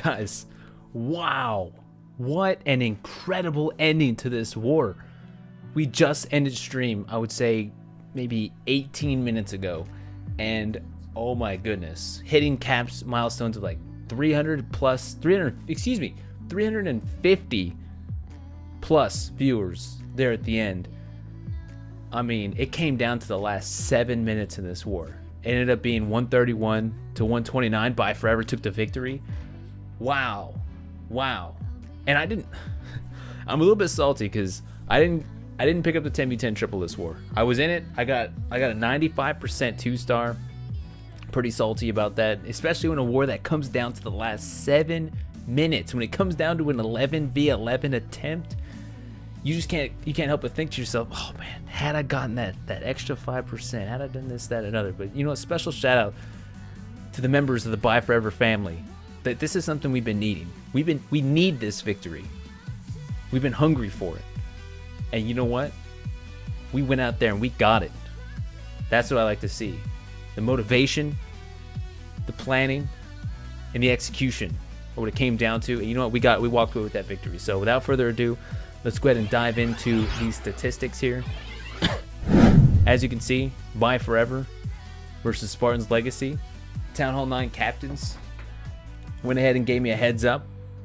Guys, wow. What an incredible ending to this war. We just ended stream, I would say, maybe 18 minutes ago. And oh my goodness, hitting caps milestones of like 350 plus viewers there at the end. I mean, it came down to the last 7 minutes in this war. It ended up being 131 to 129. ByeForever took the victory. Wow. And I'm a little bit salty because I didn't pick up the 10v10 triple this war. I was in it. I got a 95% 2-star. Pretty salty about that, especially in a war that comes down to the last 7 minutes. When it comes down to an 11v11 attempt, you can't help but think to yourself, oh man, had I gotten that extra 5%, had I done this, that, and other. But you know, a special shout out to the members of the ByeForever family. That this is something we've been needing. We need this victory. We've been hungry for it. And you know what? We went out there and we got it. That's what I like to see. The motivation, the planning, and the execution are what it came down to. And you know what? We walked away with that victory. So without further ado, let's go ahead and dive into these statistics here. As you can see, ByeForever versus Spartans Legacy. Town Hall 9 captains went ahead and gave me a heads up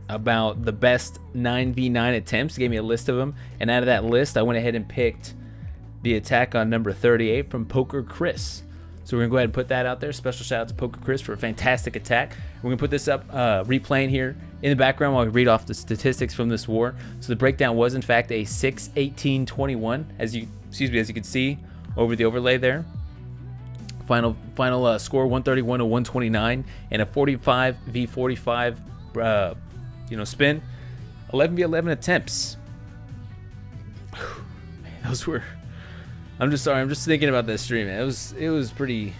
about the best 9v9 attempts. Gave me a list of them. And out of that list, I went ahead and picked the attack on number 38 from Poker Chris. So we're going to go ahead and put that out there. Special shout out to Poker Chris for a fantastic attack. We're going to put this up, replaying here in the background while we read off the statistics from this war. So the breakdown was, in fact, a 6-18-21, as you can see over the overlay there. Final score 131 to 129, and a 45v45 spin. 11v11 attempts. Those were... I'm just sorry. I'm just thinking about that stream. It was pretty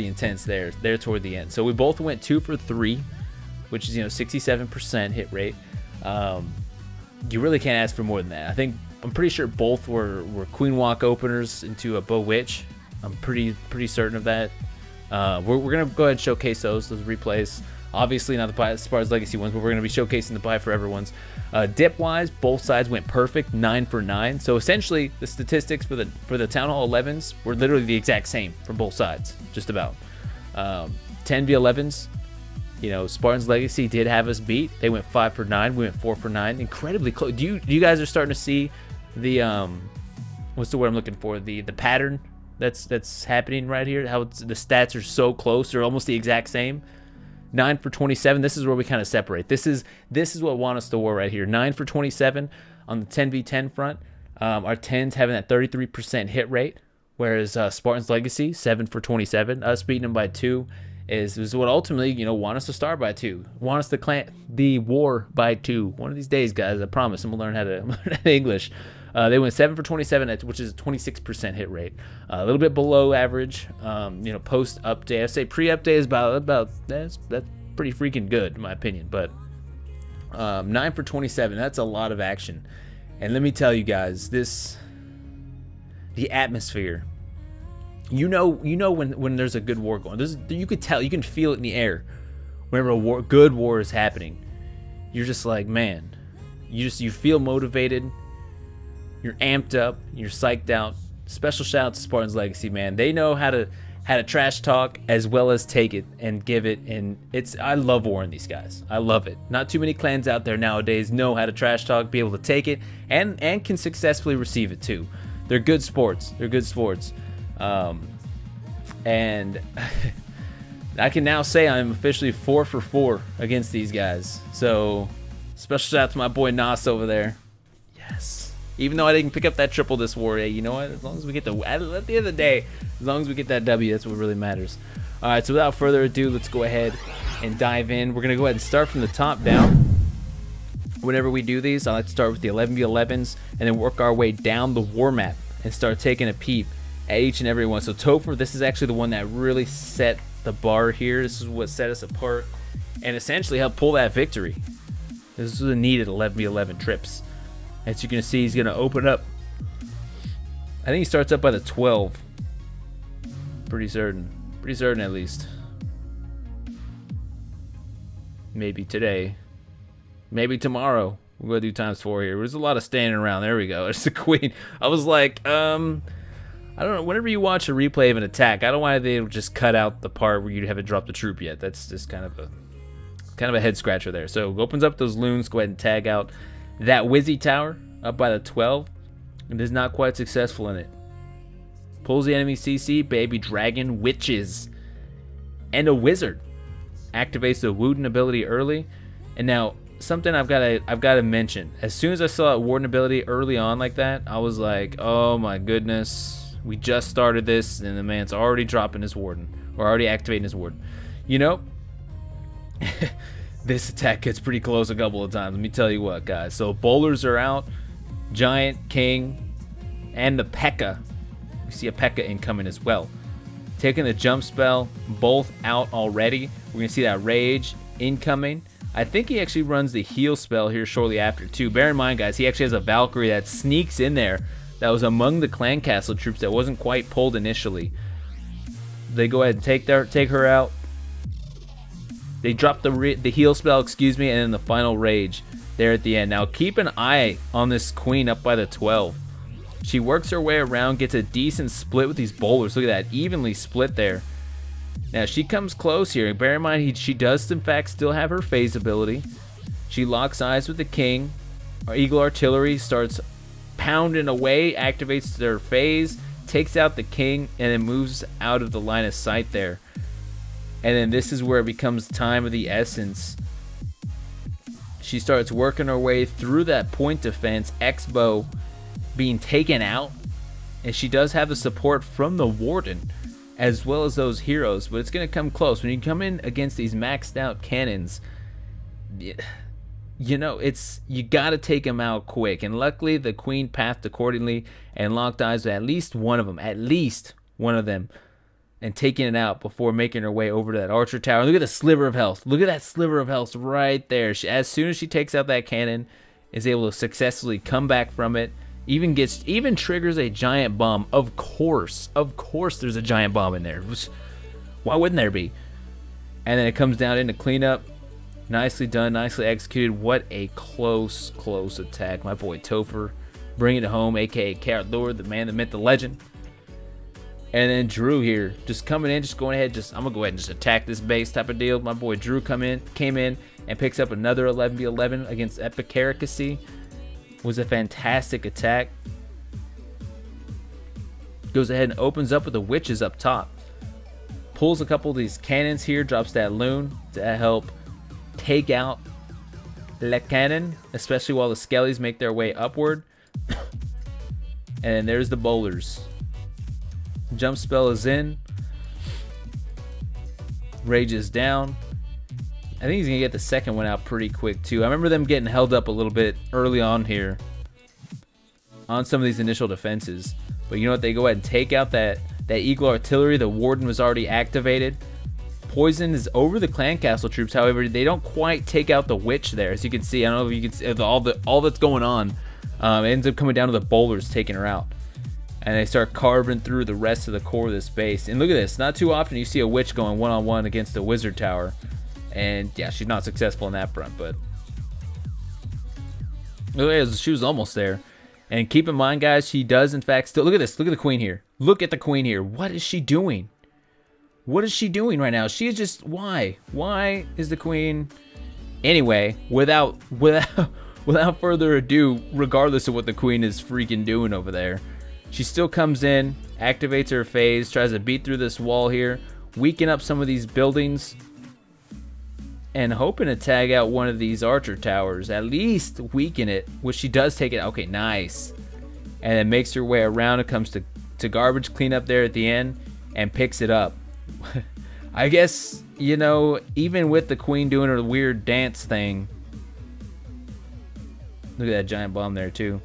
intense there toward the end. So we both went 2 for 3, which is 67% hit rate. You really can't ask for more than that. I'm pretty sure both were Queen Walk openers into a Bow Witch. I'm pretty certain of that. We're gonna go ahead and showcase those replays. Obviously not the Spartans Legacy ones, but we're gonna be showcasing the ByeForever ones. Dip wise, both sides went perfect, 9 for 9. So essentially, the statistics for the Town Hall 11s were literally the exact same from both sides, just about. 10v11s, Spartans Legacy did have us beat. They went 5 for 9. We went 4 for 9. Incredibly close. You guys are starting to see the what's the word I'm looking for? The pattern that's happening right here. How the stats are so close, they're almost the exact same. 9 for 27. This is where we kind of separate. This is what won us the war right here. 9 for 27 on the 10v10 front. Our 10s having that 33% hit rate, whereas Spartans Legacy 7 for 27. Us beating them by 2 is what ultimately want us to start by 2. Want us to clan the war by 2. One of these days, guys. I promise. I'm gonna learn how to English. They went 7 for 27, which is a 26% hit rate. A little bit below average. Post update. I say pre-update is about that's pretty freaking good in my opinion. But 9 for 27, that's a lot of action. And let me tell you guys, the atmosphere. You know when there's a good war going. You could tell, you can feel it in the air. Whenever a good war is happening, you're just like, man, you feel motivated. You're amped up, you're psyched out. Special shout out to Spartans Legacy, man. They know how to trash talk as well as take it and give it, and I love warring these guys. I love it. Not too many clans out there nowadays know how to trash talk, be able to take it, and can successfully receive it too. They're good sports. And I can now say I'm officially 4 for 4 against these guys. So special shout out to my boy Nas over there. Yes. Even though I didn't pick up that triple this war, you know what? As long as we get at the end of the day, as long as we get that W, that's what really matters. All right, so without further ado, let's go ahead and dive in. We're going to go ahead and start from the top down. Whenever we do these, I like to start with the 11v11s and then work our way down the war map and start taking a peep at each and every one. So Topher, this is actually the one that really set the bar here. This is what set us apart and essentially helped pull that victory. This was a needed 11v11 trips. As you can see, he's going to open up. I think he starts up by the 12. Pretty certain at least. Maybe today. Maybe tomorrow. We're going to do ×4 here. There's a lot of standing around. There we go. It's the queen. I was like, I don't know. Whenever you watch a replay of an attack, I don't know why they just cut out the part where you haven't dropped the troop yet. That's just kind of a head scratcher there. So opens up those loons. Go ahead and tag out that Wizzy Tower up by the 12. And is not quite successful in it. Pulls the enemy CC, baby dragon, witches, and a wizard. Activates the Wooden ability early. And now something I've got to mention. As soon as I saw that Warden ability early on like that, I was like, oh my goodness, we just started this and the man's already dropping his Warden, or already activating his Warden. You know, this attack gets pretty close a couple of times. Let me tell you what, guys. So bowlers are out, Giant, King, and the P.E.K.K.A. We see a P.E.K.K.A. incoming as well. Taking the jump spell, both out already. We're going to see that Rage incoming. I think he actually runs the heal spell here shortly after too. Bear in mind, guys, he actually has a Valkyrie that sneaks in there that was among the clan castle troops that wasn't quite pulled initially. They go ahead and take her out. They drop the heal spell, excuse me, and then the final Rage there at the end. Now keep an eye on this queen up by the 12. She works her way around, gets a decent split with these bowlers. Look at that, evenly split there. Now she comes close here. Bear in mind, she does in fact still have her phase ability. She locks eyes with the king. Our Eagle Artillery starts pounding away, activates their phase, takes out the king, and then moves out of the line of sight there. And then this is where it becomes time of the essence. She starts working her way through that point defense, X-Bow being taken out, and she does have the support from the Warden as well as those heroes, but it's going to come close. When you come in against these maxed out cannons, you know, you got to take them out quick. And luckily the queen pathed accordingly and locked eyes with at least one of them, and taking it out before making her way over to that archer tower. Look at the sliver of health. Look at that sliver of health right there. As soon as she takes out that cannon, is able to successfully come back from it. Even triggers a giant bomb. Of course there's a giant bomb in there. Why wouldn't there be? And then it comes down into cleanup. Nicely done, nicely executed. What a close attack. My boy Topher bringing it home, aka Carrot Lord, the man, the myth, the legend. And then Drew here, just coming in, just going ahead, I'm gonna go ahead and just attack this base type of deal. My boy Drew came in and picks up another 11v11 against Epic Caricacy. Was a fantastic attack. Goes ahead and opens up with the witches up top. Pulls a couple of these cannons here, drops that loon to help take out the cannon, especially while the skellies make their way upward. And there's the bowlers. Jump spell is in. Rage is down. I think he's going to get the second one out pretty quick too. I remember them getting held up a little bit early on here on some of these initial defenses. But you know what? They go ahead and take out that Eagle Artillery. The Warden was already activated. Poison is over the clan castle troops. However, they don't quite take out the witch there. As you can see, I don't know if you can see all that's going on. It ends up coming down to the bowlers taking her out. And they start carving through the rest of the core of this base. And look at this. Not too often you see a witch going one-on-one against the wizard tower. And yeah, she's not successful in that front, but she was almost there. And keep in mind, guys, she does in fact still. Look at this. Look at the queen here. Look at the queen here. What is she doing? What is she doing right now? She is just why is the queen? Anyway, without further ado, regardless of what the queen is freaking doing over there, she still comes in, activates her phase, tries to beat through this wall here, weaken up some of these buildings, and hoping to tag out one of these archer towers, at least weaken it, which she does take it. Okay, nice. And then makes her way around. It comes to garbage cleanup there at the end and picks it up. I guess, you know, even with the queen doing her weird dance thing. Look at that giant bomb there too.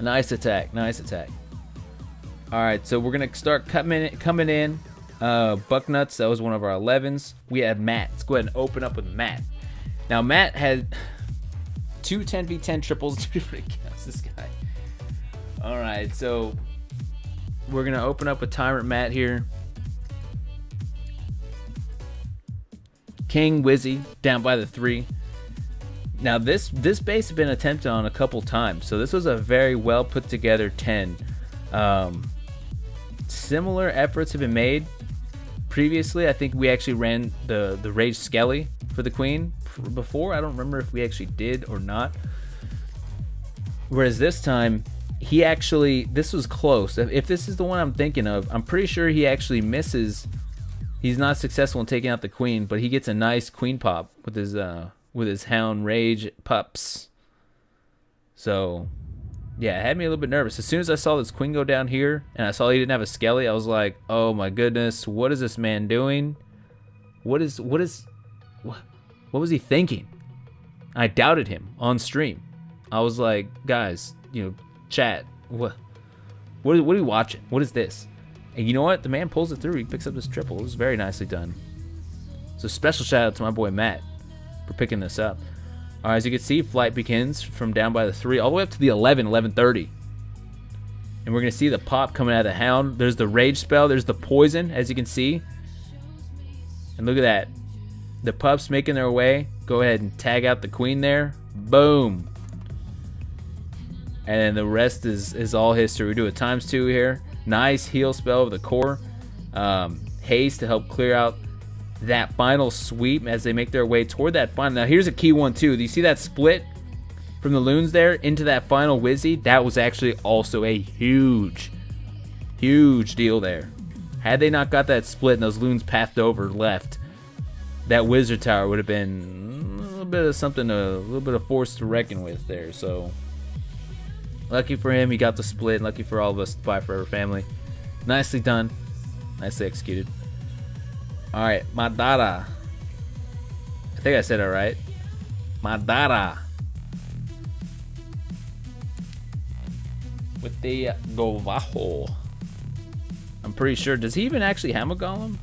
Nice attack, nice attack. Alright, so we're going to start coming in. Bucknuts, that was one of our 11s. We had Matt. Let's go ahead and open up with Matt. Now, Matt had two 10v10 triples, two different accounts. This guy. Alright, so we're going to open up with Tyrant Matt here. King Wizzy down by the 3. Now this base has been attempted on a couple times, so this was a very well put together 10. Similar efforts have been made previously. I think we actually ran the Rage Skelly for the Queen before. I don't remember if we actually did or not. Whereas this time, this was close. If this is the one I'm thinking of, I'm pretty sure he actually misses. He's not successful in taking out the Queen, but he gets a nice Queen pop with his Hound Rage pups. So, yeah, it had me a little bit nervous. As soon as I saw this Queen go down here, and I saw he didn't have a Skelly, I was like, oh my goodness, what is this man doing? What was he thinking? I doubted him on stream. I was like, guys, chat, what are you watching? What is this? And you know what? The man pulls it through. He picks up this triple. It was very nicely done. So special shout out to my boy Matt for picking this up. All right, as you can see, flight begins from down by the 3 all the way up to the 11:30. And we're going to see the pop coming out of the Hound. There's the Rage spell. There's the poison, as you can see. And look at that. The pups making their way. Go ahead and tag out the Queen there. Boom. And then the rest is all history. We do a ×2 here. Nice heal spell of the core. Haste to help clear out that final sweep as they make their way toward that final. Now here's a key one too. Do you see that split from the loons there into that final Wizzy? That was actually also a huge deal there. Had they not got that split and those loons pathed over left, that Wizard Tower would have been a little bit of something, a little bit of force to reckon with there. So lucky for him, he got the split. Lucky for all of us, the ByeForever family. Nicely done. Nicely executed. Alright, Madara. I think I said it right. Madara. With the Govaho. I'm pretty sure. Does he even actually have a golem?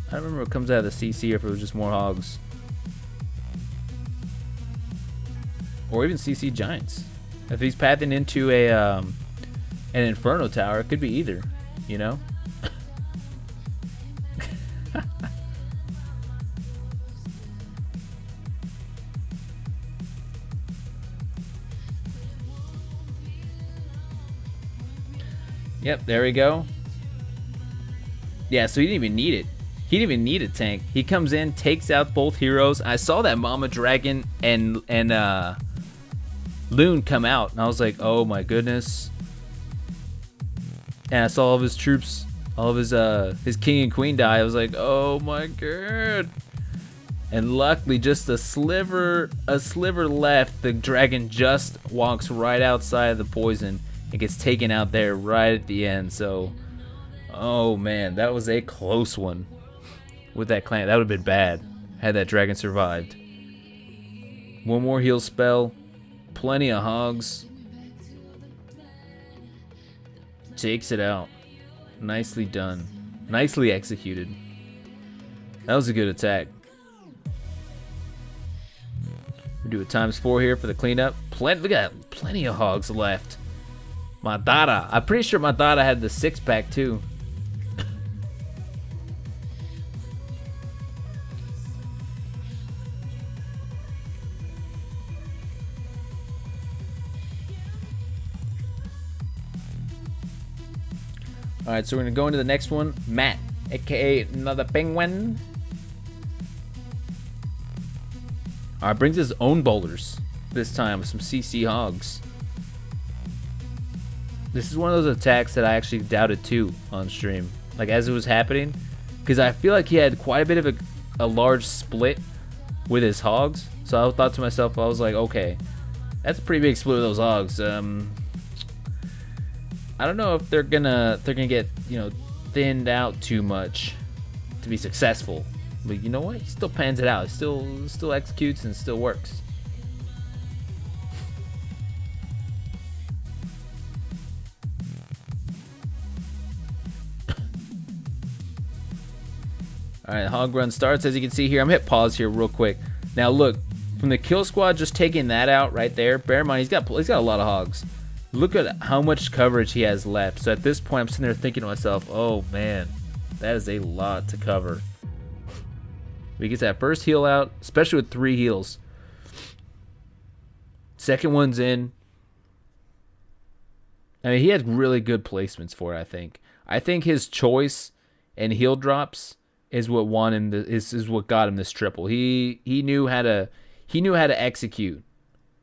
I don't remember what comes out of the CC or if it was just more hogs. Or even CC giants. If he's pathing into an Inferno Tower, it could be either, you know? Yep, there we go. Yeah, so he didn't even need it. He didn't even need a tank. He comes in, takes out both heroes. I saw that Mama Dragon and Loon come out, and I was like, oh my goodness. And I saw all of his troops, all of his king and queen die. I was like, oh my god. And luckily, just a sliver left. The dragon just walks right outside of the poison. It gets taken out there right at the end. So, oh man, that was a close one with that clan. That would have been bad had that dragon survived. One more heal spell. Plenty of hogs. Takes it out. Nicely done. Nicely executed. That was a good attack. We do a ×4 here for the cleanup. Look at that. Plenty of hogs left. Madara. I'm pretty sure Madara had the 6-pack too. Alright, so we're going to go into the next one. Matt, aka another penguin. Alright, brings his own boulders this time with some CC hogs. This is one of those attacks that I actually doubted too on stream, like as it was happening, because I feel like he had quite a bit of a large split with his hogs. So I thought to myself, I was like, okay, that's a pretty big split of those hogs. I don't know if they're gonna get, you know, thinned out too much to be successful, but you know what? He still pans it out. He still executes and still works. Alright, hog run starts. As you can see here, I'm gonna hit pause here real quick. Now look, from the kill squad, just taking that out right there, bear in mind he's got a lot of hogs. Look at how much coverage he has left. So at this point, I'm sitting there thinking to myself, oh man, that is a lot to cover. He gets that first heal out, especially with 3 heals. Second one's in. I mean, he had really good placements for it, I think. I think his choice and heal drops is what won him. Is what got him this triple. He knew how to execute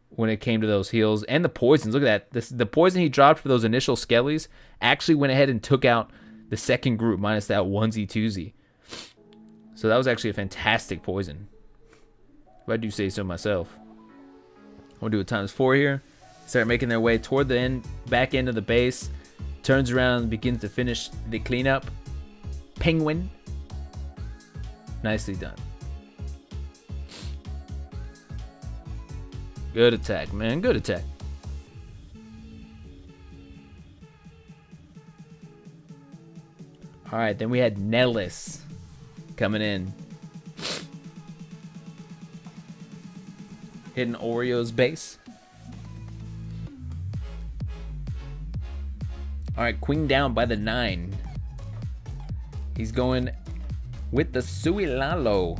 when it came to those heals and the poisons. Look at that. The poison he dropped for those initial skellies actually went ahead and took out the second group minus that onesie twosie. So that was actually a fantastic poison, if I do say so myself. We'll do a ×4 here. Start making their way toward the back end of the base. Turns around and begins to finish the cleanup. Penguin. Nicely done. Good attack, man. Good attack. All right, then we had Nellis coming in. Hitting Oreo's base. All right, Queen down by the 9. He's going with the Suilalo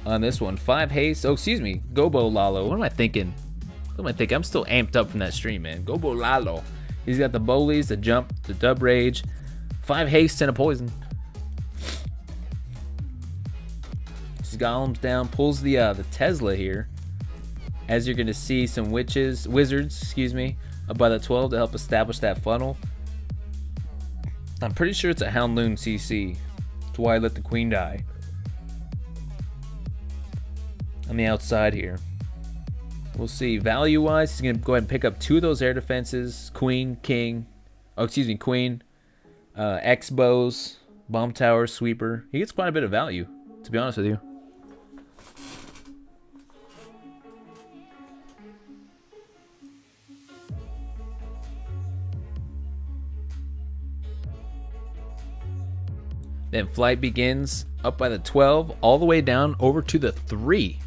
on this one. 5 haste. Oh, excuse me. Gobo Lalo. What am I thinking? What am I thinking? I'm still amped up from that stream, man. Gobo Lalo. He's got the Bolies, the jump, the dub rage. 5 haste and a poison. His golems down. Pulls the Tesla here. As you're going to see some wizards, excuse me, up by the 12 to help establish that funnel. I'm pretty sure it's a Houndloon CC. That's why I let the Queen die. On the outside here. We'll see. Value-wise, he's going to go ahead and pick up 2 of those air defenses. Queen, King. Oh, excuse me, Queen. X-bows, bomb tower, sweeper. He gets quite a bit of value, to be honest with you. Then flight begins up by the 12, all the way down over to the 3.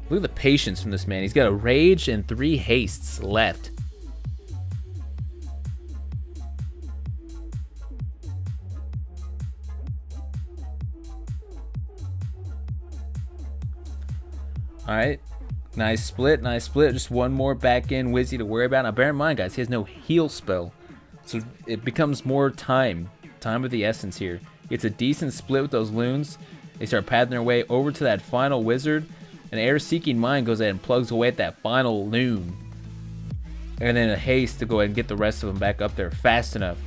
Look at the patience from this man. He's got a rage and 3 hastes left. All right, nice split, nice split. Just one more back in Wizzy to worry about. Now bear in mind, guys, he has no heal spell, so it becomes more time of the essence here. Gets a decent split with those loons. They start pathing their way over to that final wizard. An air-seeking mind goes ahead and plugs away at that final loon. And then a haste to go ahead and get the rest of them back up there fast enough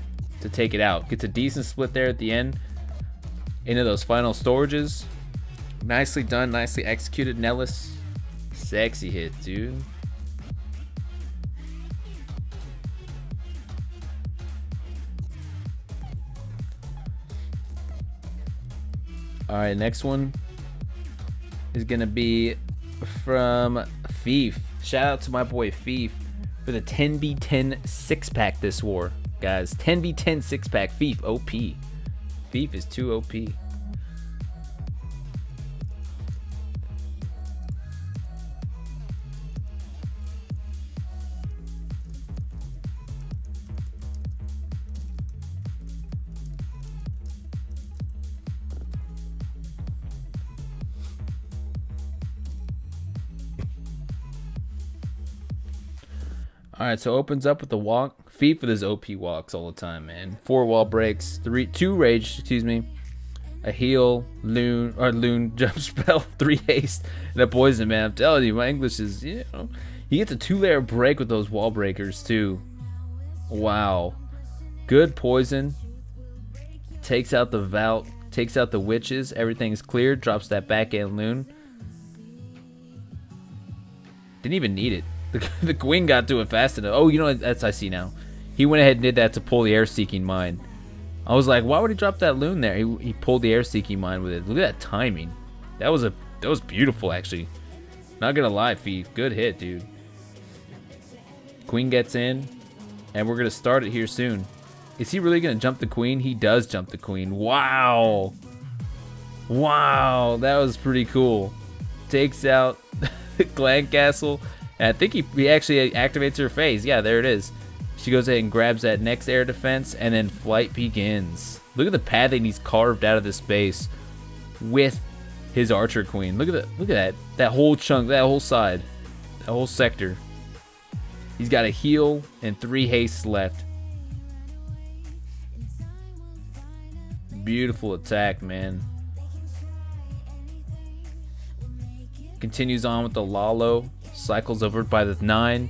to take it out. Gets a decent split there at the end into those final storages. Nicely done, nicely executed, Nellis. Sexy hit, dude. All right, next one is gonna be from Thief. Shout out to my boy Thief for the 10v10 6-pack this war, guys. 10v10 6-pack. Thief OP. Thief is too OP. All right, so opens up with the walk. Thief with his OP walks all the time, man. 4 wall breaks, 2 rage, excuse me, a heal, loon jump spell, 3 haste, and a poison, man. I'm telling you, my English is, you know, he gets a 2-layer break with those wall breakers too. Wow, good poison. Takes out the Vault, takes out the witches. Everything's cleared. Drops that back end loon. Didn't even need it. The Queen got to it fast enough. Oh, you know, that's I see now. He went ahead and did that to pull the air-seeking mine. I was like, why would he drop that loon there? He pulled the air-seeking mine with it. Look at that timing. That was beautiful, actually. Not gonna lie, Thief. Good hit, dude. Queen gets in, and we're gonna start it here soon. Is he really gonna jump the Queen? He does jump the Queen. Wow. Wow, that was pretty cool. Takes out Clan Castle. And I think he actually activates her phase. Yeah, there it is. She goes ahead and grabs that next air defense, and then flight begins. Look at the pathing he's carved out of this base with his archer queen. Look at that. That whole chunk, that whole side, that whole sector. He's got a heal and 3 hastes left. Beautiful attack, man. Continues on with the Lalo. Cycles over by the 9.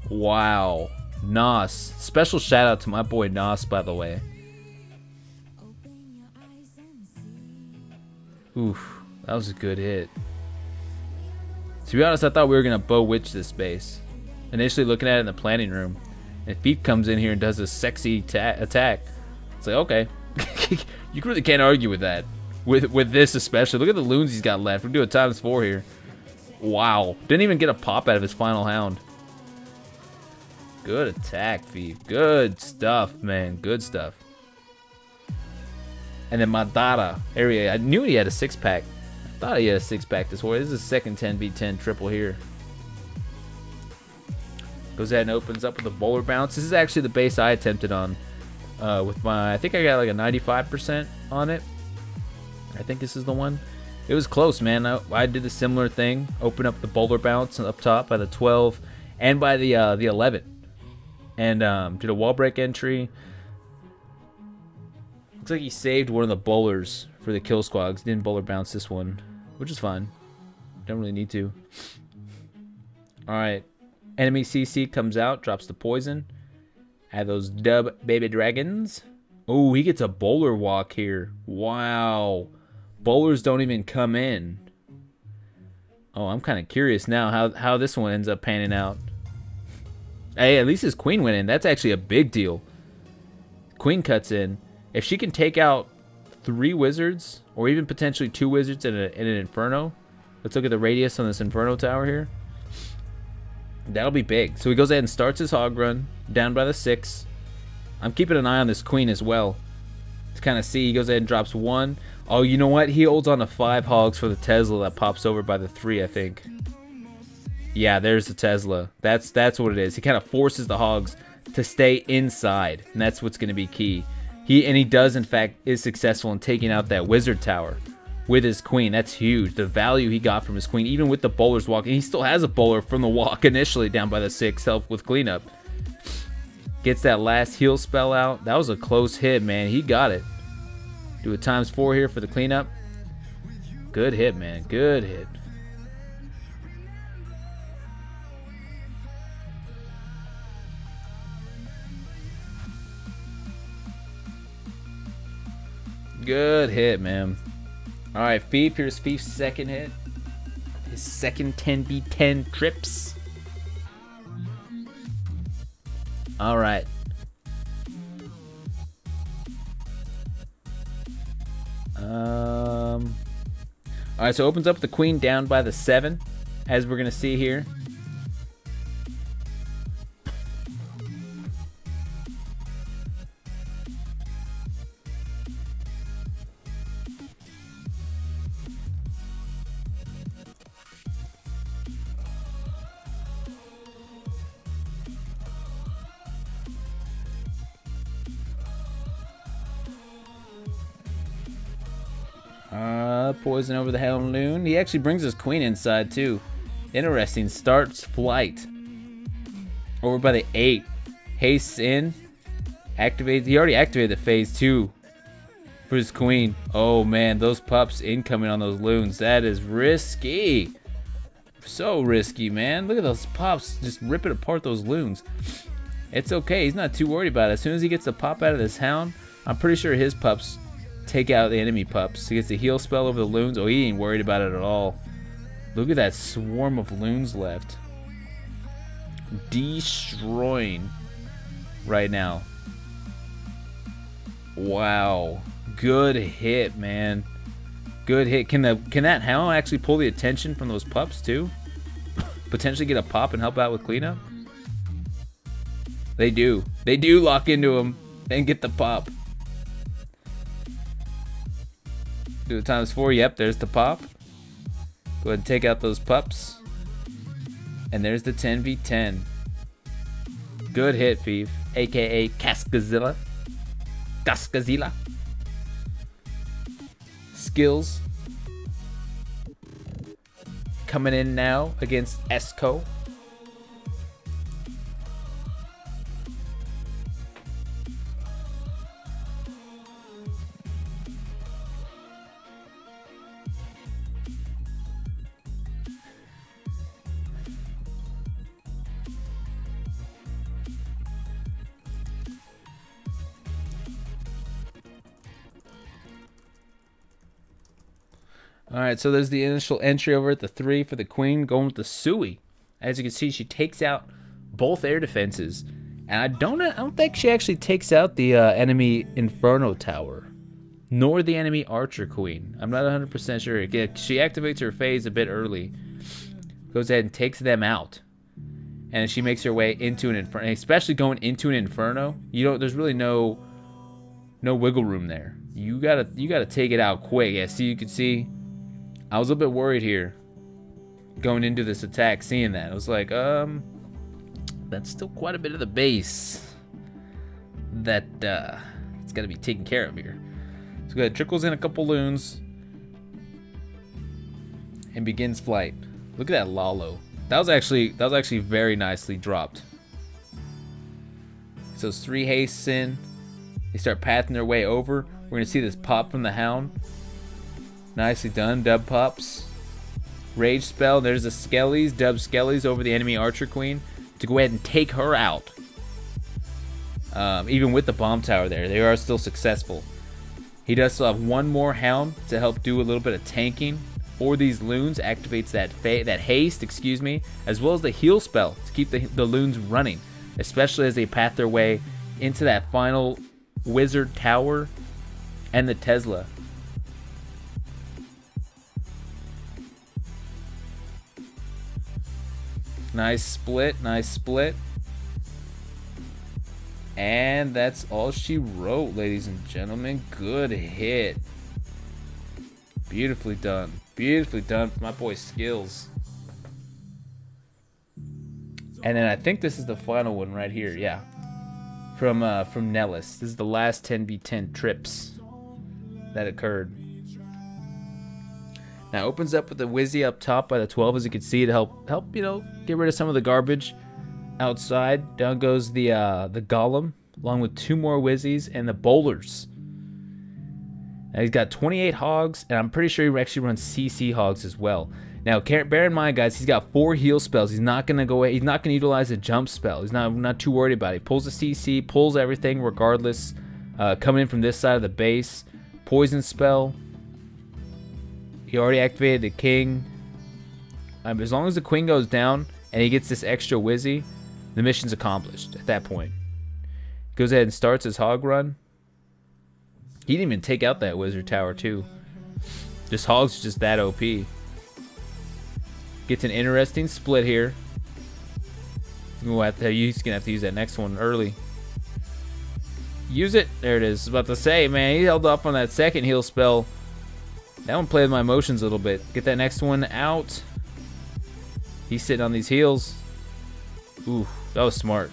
Wow. Nos. Special shout out to my boy Nos, by the way. Oof. That was a good hit. To be honest, I thought we were going to bow witch this base. Initially looking at it in the planning room. And Feet comes in here and does a sexy attack. It's like, okay. You really can't argue with that. With this especially. Look at the loons he's got left. We're doing ×4 here. Wow. Didn't even get a pop out of his final hound. Good attack, Feet. Good stuff, man. Good stuff. And then Madara area. I knew he had a 6-pack. I thought he had a 6-pack this war. This is his second 10v10 triple here. Goes ahead and opens up with a bowler bounce. This is actually the base I attempted on. With my, I think I got like a 95% on it. I think this is the one. It was close, man. I did a similar thing. Open up the bowler bounce up top by the 12 and by the 11. And did a wall break entry. Looks like he saved one of the bowlers for the kill squads. Didn't bowler bounce this one, which is fine. Don't really need to. Alright. Enemy CC comes out, drops the poison. Add those dub baby dragons. Oh, he gets a bowler walk here. Wow. Bowlers don't even come in. Oh, I'm kind of curious now how this one ends up panning out. Hey, at least his queen went in. That's actually a big deal. Queen cuts in. If she can take out 3 wizards, or even potentially 2 wizards in an inferno. Let's look at the radius on this inferno tower here. That'll be big. So he goes ahead and starts his hog run down by the 6. I'm keeping an eye on this queen as well to kind of see. He goes ahead and drops 1. Oh, you know what? He holds on to 5 hogs for the Tesla that pops over by the 3, I think. Yeah, there's the Tesla. That's what it is. He kind of forces the hogs to stay inside, and that's what's going to be key. He does, in fact, is successful in taking out that wizard tower with his queen. That's huge. The value he got from his queen, even with the bowler's walk, and he still has a bowler from the walk initially down by the 6, help with cleanup. Gets that last heal spell out. That was a close hit, man. He got it. Do a ×4 here for the cleanup. Good hit, man. Good hit. Good hit, man. Alright, Fief. Here's Fief's second hit. His second 10v10 trips. Alright. Alright, so opens up the queen down by the 7, as we're gonna see here. Poison over the Helm Loon. He actually brings his queen inside too. Interesting. Starts flight. Over by the 8. Hastes in. Activates. He already activated the phase 2 for his queen. Oh man, those pups incoming on those loons. That is risky. So risky, man. Look at those pups just ripping apart those loons. It's okay. He's not too worried about it. As soon as he gets the pop out of this hound, I'm pretty sure his pups take out the enemy pups. He gets the heal spell over the loons. Oh, he ain't worried about it at all. Look at that swarm of loons left. Destroying right now. Wow. Good hit, man. Good hit. Can that hound actually pull the attention from those pups too? Potentially get a pop and help out with cleanup? They do. They do lock into him and get the pop. Do a ×4. Yep, there's the pop. Go ahead and take out those pups. And there's the 10v10. Good hit, Fief. AKA Cascazilla. Cascazilla. Skills. coming in now against Esco. All right, so there's the initial entry over at the 3 for the queen, going with the Sui. As you can see, she takes out both air defenses, and I don't think she actually takes out the enemy Inferno Tower, nor the enemy Archer Queen. I'm not 100% sure. Again, she activates her phase a bit early, goes ahead and takes them out, and she makes her way into an Inferno. Especially going into an Inferno, there's really no wiggle room there. You gotta take it out quick. Yeah, see, you can see. I was a little bit worried here going into this attack, seeing that. I was like, that's still quite a bit of the base that it's got to be taken care of here. So go ahead, trickles in a couple loons and begins flight. Look at that Lalo. That was actually very nicely dropped. So those 3 hastes in. They start pathing their way over. We're going to see this pop from the Hound. Nicely done. Dub pops. Rage spell. There's the Skellies. Dub Skellies over the enemy Archer Queen to go ahead and take her out. Even with the bomb tower there, they are still successful. He does still have one more Hound to help do a little bit of tanking for these loons. Activates that haste, as well as the heal spell to keep the loons running, especially as they path their way into that final wizard tower and the Tesla. Nice split, nice split. And that's all she wrote, ladies and gentlemen. Good hit. Beautifully done. Beautifully done for my boy Skills. And then I think this is the final one right here, yeah. From Nellis. This is the last 10v10 trips that occurred. Now opens up with the Wizzy up top by the 12, as you can see, to help get rid of some of the garbage outside. Down goes the Golem, along with 2 more Wizzies and the Bowlers. Now he's got 28 hogs, and I'm pretty sure he actually runs CC hogs as well. Now bear in mind, guys, he's got 4 heal spells. He's not gonna utilize a jump spell. He's not too worried about it. He pulls the CC, pulls everything regardless. Coming in from this side of the base, poison spell. He already activated the king. As long as the queen goes down and he gets this extra Wizzy, the mission's accomplished at that point. Goes ahead and starts his hog run. He didn't even take out that wizard tower too. This hog's just that OP. Gets an interesting split here. He's gonna have to use that next one early. Use it. There it is. I was about to say, man, he held off on that second heal spell. That one played with my emotions a little bit. Get that next one out. He's sitting on these heels. Ooh, that was smart.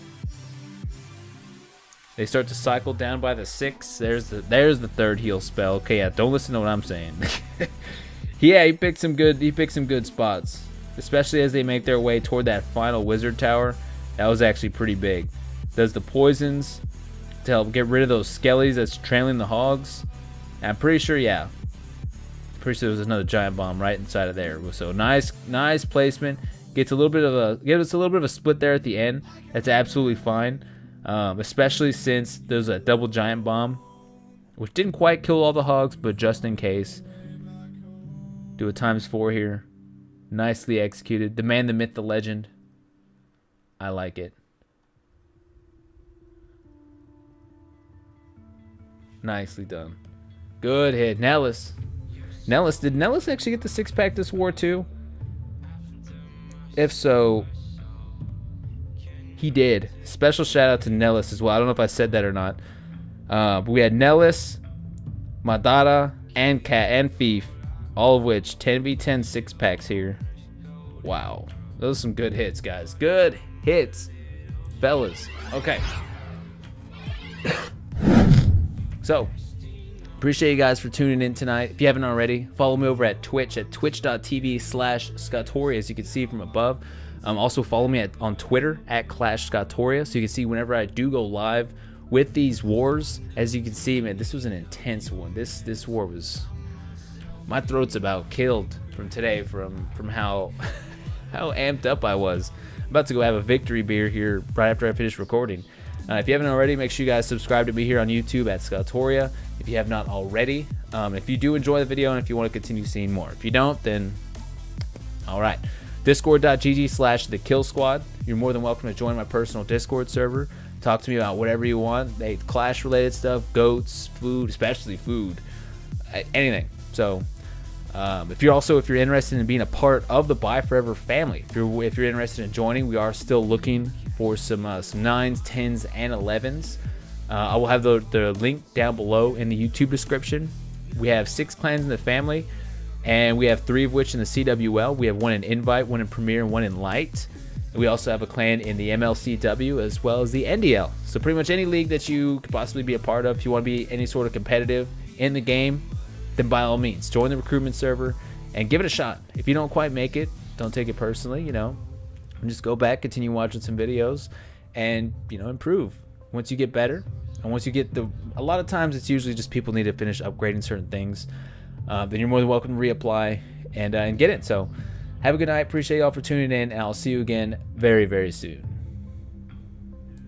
They start to cycle down by the 6. There's the 3rd heal spell. Okay, yeah, don't listen to what I'm saying. Yeah, he picked some good spots, especially as they make their way toward that final wizard tower. That was actually pretty big. Does the poisons to help get rid of those skellies that's trailing the hogs. And I'm pretty sure, yeah. Pretty sure there was another giant bomb right inside of there. So nice placement. Gives us a little bit of a split there at the end. That's absolutely fine. Especially since there's a double giant bomb, which didn't quite kill all the hogs, but just in case. Do a ×4 here. Nicely executed. The man, the myth, the legend. I like it. Nicely done. Good hit. Nellis. Did Nellis actually get the 6-pack this war too? If so, he did. Special shout out to Nellis as well. I don't know if I said that or not. But we had Nellis, Madara, and Cat, and Thief. All of which 10v10 6-packs here. Wow. Those are some good hits, guys. Good hits, fellas. Okay. So, Appreciate you guys for tuning in tonight. If you haven't already, follow me over at Twitch at twitch.tv/Scottoria, as you can see from above. Also follow me on Twitter at @ClashScottoria, so you can see whenever I do go live with these wars. As you can see, man, this was an intense one. This war was, my throat's about killed from today, from how how amped up I was. I'm about to go have a victory beer here right after I finish recording. If you haven't already, make sure you guys subscribe to me here on YouTube at Scottoria if you have not already. If you do enjoy the video and if you want to continue seeing more. If you don't, then all right. Discord.gg/thekillsquad. You're more than welcome to join my personal Discord server. Talk to me about whatever you want. Hey, Clash related stuff, goats, food, especially food, anything. So if you're interested in being a part of the ByeForever family, if you're interested in joining, we are still looking for some 9s, 10s, and 11s. I will have the link down below in the YouTube description. We have 6 clans in the family, and we have 3 of which in the CWL. We have 1 in Invite, 1 in Premier, and 1 in Light. And we also have a clan in the MLCW as well as the NDL. So pretty much any league that you could possibly be a part of, if you want to be any sort of competitive in the game, then by all means, join the recruitment server and give it a shot. If you don't quite make it, don't take it personally, and just go back, continue watching some videos, and improve. Once you get better, and once you get a lot of times it's usually just people need to finish upgrading certain things, then you're more than welcome to reapply and get it. So have a good night. Appreciate y'all for tuning in, and I'll see you again very, very soon.